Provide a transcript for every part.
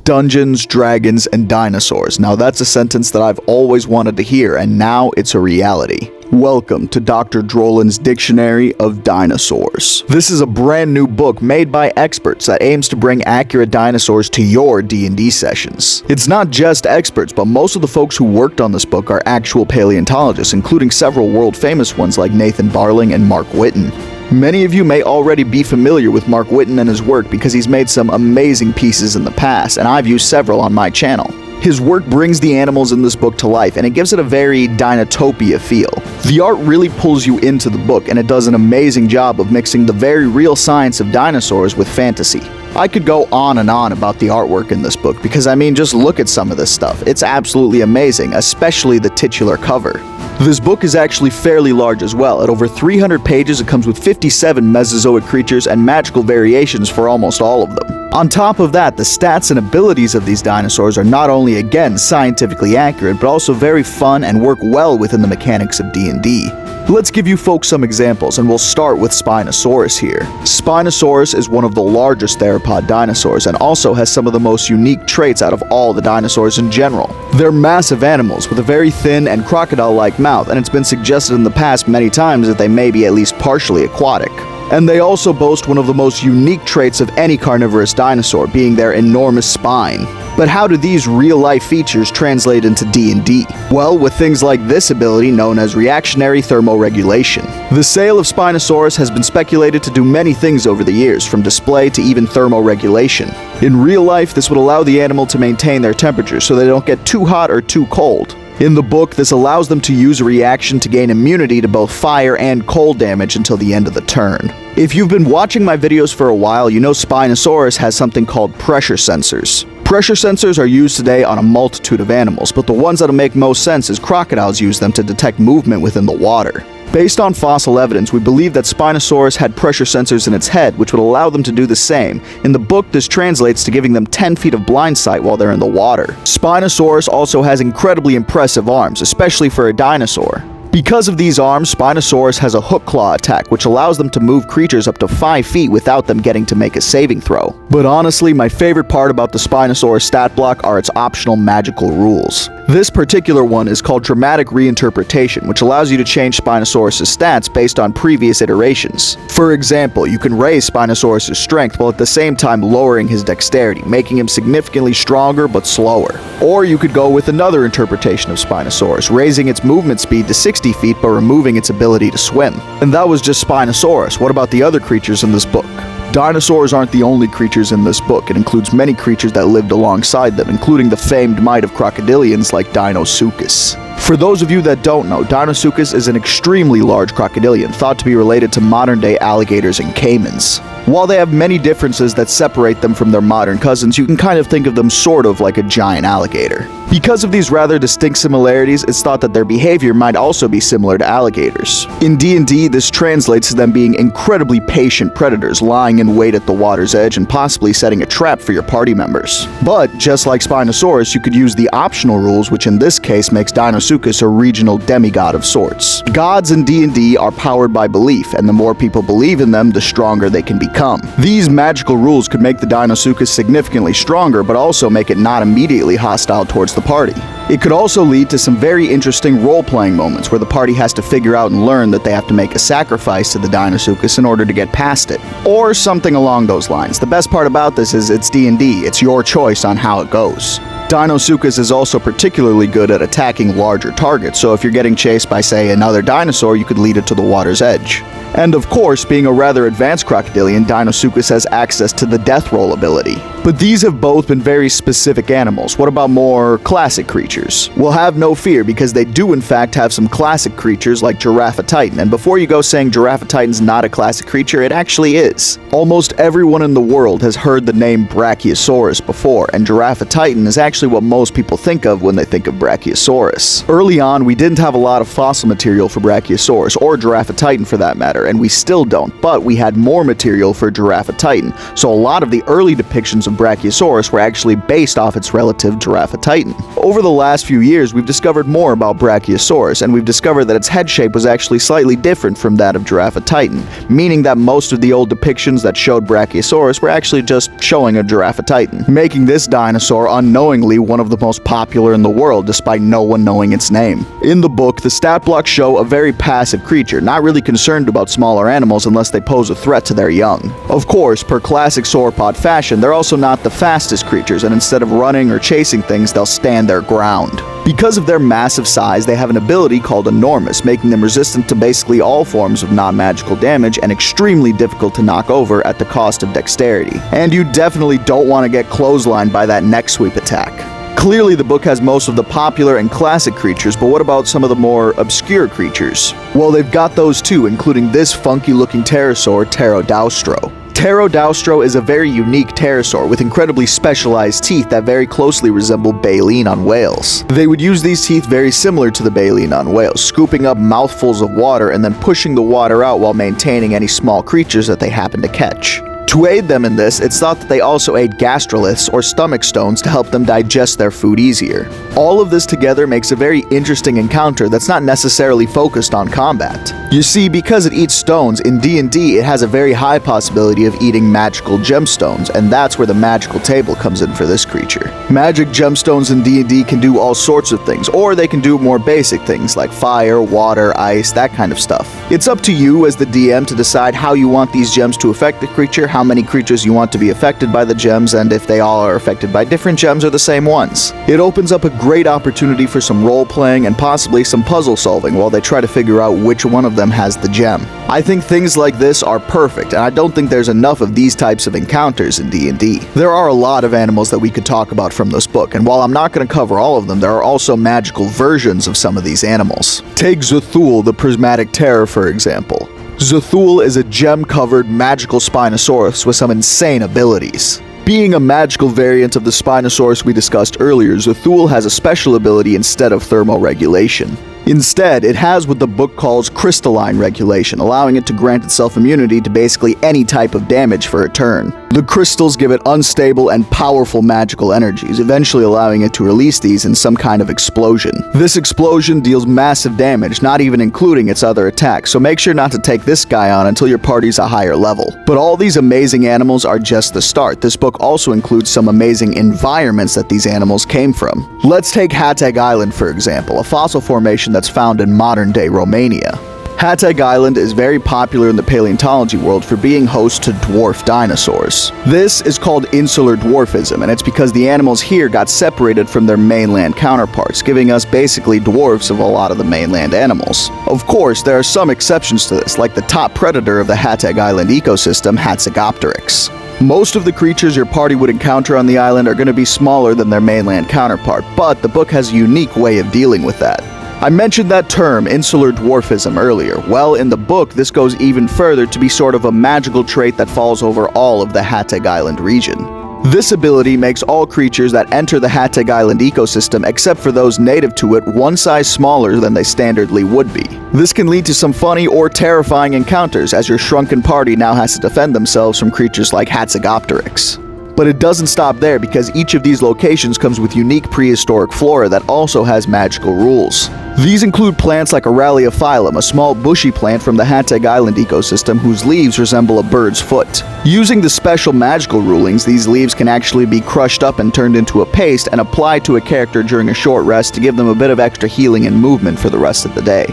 Dungeons, Dragons, and Dinosaurs. Now that's a sentence that I've always wanted to hear, and now it's a reality. Welcome to Dr. Dhrolin's Dictionary of Dinosaurs. This is a brand new book made by experts that aims to bring accurate dinosaurs to your D&D sessions. It's not just experts, but most of the folks who worked on this book are actual paleontologists, including several world-famous ones like Nathan Barling and Mark Whitten. Many of you may already be familiar with Mark Whitten and his work because he's made some amazing pieces in the past, and I've used several on my channel. His work brings the animals in this book to life, and it gives it a very Dinotopia feel. The art really pulls you into the book, and it does an amazing job of mixing the very real science of dinosaurs with fantasy. I could go on and on about the artwork in this book because, just look at some of this stuff. It's absolutely amazing, especially the titular cover. This book is actually fairly large as well. At over 300 pages, it comes with 57 Mesozoic creatures and magical variations for almost all of them. On top of that, the stats and abilities of these dinosaurs are not only, again, scientifically accurate, but also very fun and work well within the mechanics of D&D. Let's give you folks some examples, and we'll start with Spinosaurus here. Spinosaurus is one of the largest theropod dinosaurs and also has some of the most unique traits out of all the dinosaurs in general. They're massive animals with a very thin and crocodile-like mouth, and it's been suggested in the past many times that they may be at least partially aquatic. And they also boast one of the most unique traits of any carnivorous dinosaur, being their enormous spine. But how do these real-life features translate into D&D? Well, with things like this ability known as reactionary thermoregulation. The sale of Spinosaurus has been speculated to do many things over the years, from display to even thermoregulation. In real life, this would allow the animal to maintain their temperature so they don't get too hot or too cold. In the book, this allows them to use a reaction to gain immunity to both fire and cold damage until the end of the turn. If you've been watching my videos for a while, you know Spinosaurus has something called pressure sensors. Pressure sensors are used today on a multitude of animals, but the ones that'll make most sense is crocodiles use them to detect movement within the water. Based on fossil evidence, we believe that Spinosaurus had pressure sensors in its head, which would allow them to do the same. In the book, this translates to giving them 10 feet of blind sight while they're in the water. Spinosaurus also has incredibly impressive arms, especially for a dinosaur. Because of these arms, Spinosaurus has a hook claw attack, which allows them to move creatures up to 5 feet without them getting to make a saving throw. But honestly, my favorite part about the Spinosaurus stat block are its optional magical rules. This particular one is called Dramatic Reinterpretation, which allows you to change Spinosaurus' stats based on previous iterations. For example, you can raise Spinosaurus' strength while at the same time lowering his dexterity, making him significantly stronger but slower. Or you could go with another interpretation of Spinosaurus, raising its movement speed to 60 feet but removing its ability to swim. And that was just Spinosaurus. What about the other creatures in this book? Dinosaurs aren't the only creatures in this book. It includes many creatures that lived alongside them, including the famed might of crocodilians like Dinosuchus. For those of you that don't know, Dinosuchus is an extremely large crocodilian, thought to be related to modern-day alligators and caimans. While they have many differences that separate them from their modern cousins, you can kind of think of them sort of like a giant alligator. Because of these rather distinct similarities, it's thought that their behavior might also be similar to alligators. In D&D, this translates to them being incredibly patient predators, lying in wait at the water's edge and possibly setting a trap for your party members. But, just like Spinosaurus, you could use the optional rules, which in this case makes Dinosuchus a regional demigod of sorts. Gods in D&D are powered by belief, and the more people believe in them, the stronger they can become. These magical rules could make the Dinosuchus significantly stronger, but also make it not immediately hostile towards the party. It could also lead to some very interesting role-playing moments where the party has to figure out and learn that they have to make a sacrifice to the Dinosuchus in order to get past it. Or something along those lines. The best part about this is it's D&D. It's your choice on how it goes. Dinosuchus is also particularly good at attacking larger targets, so if you're getting chased by, say, another dinosaur, you could lead it to the water's edge. And of course, being a rather advanced crocodilian, Dinosuchus has access to the death roll ability. But these have both been very specific animals. What about more classic creatures? Well, have no fear, because they do in fact have some classic creatures like Giraffatitan, and before you go saying Giraffatitan's not a classic creature, it actually is. Almost everyone in the world has heard the name Brachiosaurus before, and Giraffatitan is actually what most people think of when they think of Brachiosaurus. Early on, we didn't have a lot of fossil material for Brachiosaurus, or Giraffatitan for that matter, and we still don't, but we had more material for Giraffatitan, so a lot of the early depictions of Brachiosaurus were actually based off its relative Giraffatitan. Over the last few years, we've discovered more about Brachiosaurus, and we've discovered that its head shape was actually slightly different from that of Giraffatitan, meaning that most of the old depictions that showed Brachiosaurus were actually just showing a Giraffatitan, making this dinosaur unknowingly one of the most popular in the world despite no one knowing its name. In the book, the stat blocks show a very passive creature, not really concerned about smaller animals unless they pose a threat to their young. Of course, per classic sauropod fashion, they're also not the fastest creatures, and instead of running or chasing things, they'll stand their ground. Because of their massive size, they have an ability called Enormous, making them resistant to basically all forms of non-magical damage and extremely difficult to knock over at the cost of dexterity. And you definitely don't want to get clotheslined by that neck sweep attack. Clearly, the book has most of the popular and classic creatures, but what about some of the more obscure creatures? Well, they've got those too, including this funky-looking pterosaur, Pterodaustro. Pterodaustro is a very unique pterosaur with incredibly specialized teeth that very closely resemble baleen on whales. They would use these teeth very similar to the baleen on whales, scooping up mouthfuls of water and then pushing the water out while maintaining any small creatures that they happen to catch. To aid them in this, it's thought that they also ate gastroliths or stomach stones to help them digest their food easier. All of this together makes a very interesting encounter that's not necessarily focused on combat. You see, because it eats stones, in D&D it has a very high possibility of eating magical gemstones, and that's where the magical table comes in for this creature. Magic gemstones in D&D can do all sorts of things, or they can do more basic things like fire, water, ice, that kind of stuff. It's up to you as the DM to decide how you want these gems to affect the creature, how many creatures you want to be affected by the gems, and if they all are affected by different gems or the same ones. It opens up a great opportunity for some role-playing and possibly some puzzle solving while they try to figure out which one of them has the gem. I think things like this are perfect, and I don't think there's enough of these types of encounters in D&D. There are a lot of animals that we could talk about from this book, and while I'm not going to cover all of them, there are also magical versions of some of these animals. Take Zthul, the prismatic terror, for example. Zthul is a gem-covered magical Spinosaurus with some insane abilities. Being a magical variant of the Spinosaurus we discussed earlier, Zthul has a special ability instead of thermoregulation. Instead, it has what the book calls crystalline regulation, allowing it to grant itself immunity to basically any type of damage for a turn. The crystals give it unstable and powerful magical energies, eventually allowing it to release these in some kind of explosion. This explosion deals massive damage, not even including its other attacks, so make sure not to take this guy on until your party's a higher level. But all these amazing animals are just the start. This book also includes some amazing environments that these animals came from. Let's take Hateg Island, for example, a fossil formation that's found in modern-day Romania. Hateg Island is very popular in the paleontology world for being host to dwarf dinosaurs. This is called insular dwarfism, and it's because the animals here got separated from their mainland counterparts, giving us basically dwarfs of a lot of the mainland animals. Of course, there are some exceptions to this, like the top predator of the Hateg Island ecosystem, Hatzegopteryx. Most of the creatures your party would encounter on the island are going to be smaller than their mainland counterpart, but the book has a unique way of dealing with that. I mentioned that term, insular dwarfism, earlier. Well, in the book, this goes even further to be sort of a magical trait that falls over all of the Hateg Island region. This ability makes all creatures that enter the Hateg Island ecosystem, except for those native to it, one size smaller than they standardly would be. This can lead to some funny or terrifying encounters, as your shrunken party now has to defend themselves from creatures like Hatzegopteryx. But it doesn't stop there, because each of these locations comes with unique prehistoric flora that also has magical rules. These include plants like Araliophyllum, a small bushy plant from the Hateg Island ecosystem whose leaves resemble a bird's foot. Using the special magical rulings, these leaves can actually be crushed up and turned into a paste and applied to a character during a short rest to give them a bit of extra healing and movement for the rest of the day.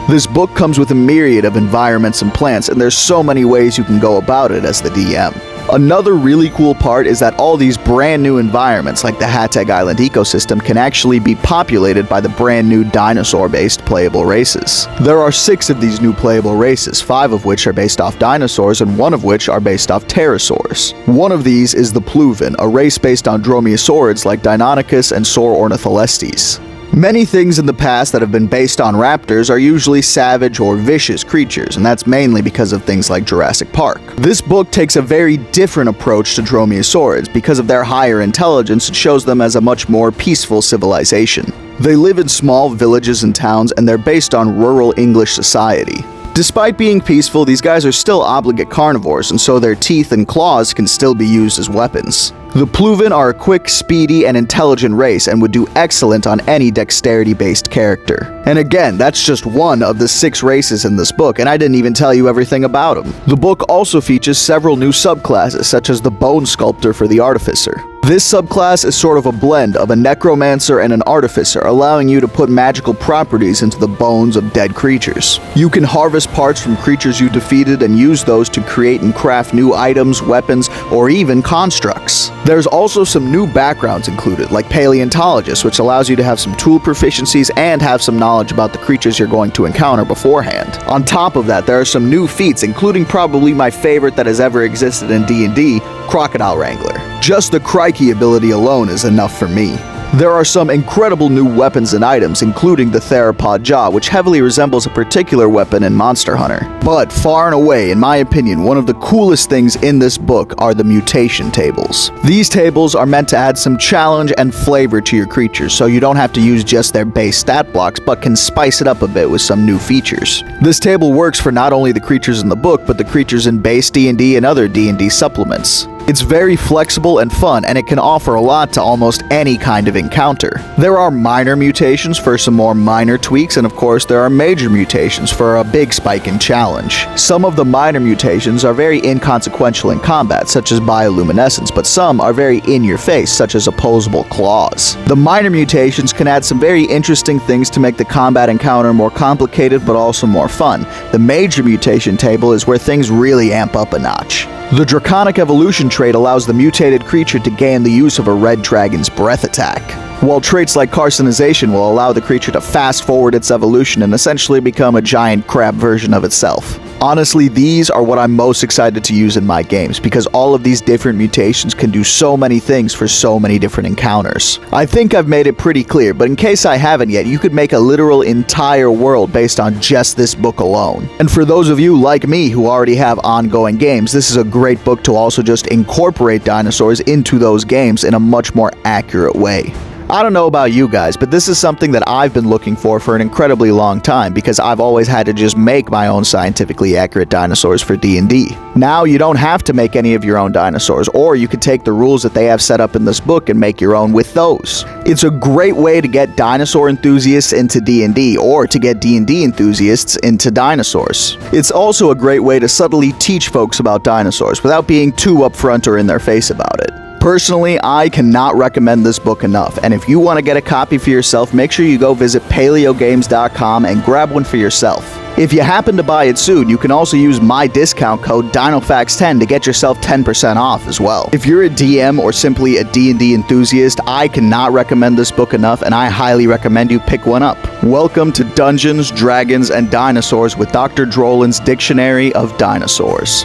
This book comes with a myriad of environments and plants, and there's so many ways you can go about it as the DM. Another really cool part is that all these brand new environments, like the Hateg Island ecosystem, can actually be populated by the brand new dinosaur-based playable races. There are 6 of these new playable races, 5 of which are based off dinosaurs and 1 of which are based off pterosaurs. One of these is the Pluvin, a race based on dromaeosaurids like Deinonychus and Sauroornitholestes. Many things in the past that have been based on raptors are usually savage or vicious creatures, and that's mainly because of things like Jurassic Park. This book takes a very different approach to dromaeosaurids. Because of their higher intelligence, it shows them as a much more peaceful civilization. They live in small villages and towns, and they're based on rural English society. Despite being peaceful, these guys are still obligate carnivores, and so their teeth and claws can still be used as weapons. The Pluven are a quick, speedy, and intelligent race and would do excellent on any dexterity-based character. And again, that's just one of the 6 races in this book, and I didn't even tell you everything about them. The book also features several new subclasses, such as the Bone Sculptor for the Artificer. This subclass is sort of a blend of a necromancer and an artificer, allowing you to put magical properties into the bones of dead creatures. You can harvest parts from creatures you defeated and use those to create and craft new items, weapons, or even constructs. There's also some new backgrounds included, like paleontologist, which allows you to have some tool proficiencies and have some knowledge about the creatures you're going to encounter beforehand. On top of that, there are some new feats, including probably my favorite that has ever existed in D&D, Crocodile Wrangler. Just the crikey ability alone is enough for me. There are some incredible new weapons and items, including the theropod jaw, which heavily resembles a particular weapon in Monster Hunter. But far and away, in my opinion, one of the coolest things in this book are the mutation tables. These tables are meant to add some challenge and flavor to your creatures, so you don't have to use just their base stat blocks, but can spice it up a bit with some new features. This table works for not only the creatures in the book, but the creatures in base D&D and other D&D supplements. It's very flexible and fun, and it can offer a lot to almost any kind of encounter. There are minor mutations for some more minor tweaks, and of course there are major mutations for a big spike in challenge. Some of the minor mutations are very inconsequential in combat, such as bioluminescence, but some are very in-your-face, such as opposable claws. The minor mutations can add some very interesting things to make the combat encounter more complicated, but also more fun. The major mutation table is where things really amp up a notch. The Draconic Evolution trait allows the mutated creature to gain the use of a red dragon's breath attack, while traits like Carcinization will allow the creature to fast forward its evolution and essentially become a giant crab version of itself. Honestly, these are what I'm most excited to use in my games, because all of these different mutations can do so many things for so many different encounters. I think I've made it pretty clear, but in case I haven't yet, you could make a literal entire world based on just this book alone. And for those of you like me who already have ongoing games, this is a great book to also just incorporate dinosaurs into those games in a much more accurate way. I don't know about you guys, but this is something that I've been looking for an incredibly long time, because I've always had to just make my own scientifically accurate dinosaurs for D&D. Now you don't have to make any of your own dinosaurs, or you could take the rules that they have set up in this book and make your own with those. It's a great way to get dinosaur enthusiasts into D&D, or to get D&D enthusiasts into dinosaurs. It's also a great way to subtly teach folks about dinosaurs without being too upfront or in their face about it. Personally, I cannot recommend this book enough, and if you want to get a copy for yourself, make sure you go visit paleogames.com and grab one for yourself. If you happen to buy it soon, you can also use my discount code DinoFacts10 to get yourself 10% off as well. If you're a DM or simply a D&D enthusiast, I cannot recommend this book enough, and I highly recommend you pick one up. Welcome to Dungeons, Dragons, and Dinosaurs with Dr. Dhrolin's Dictionary of Dinosaurs.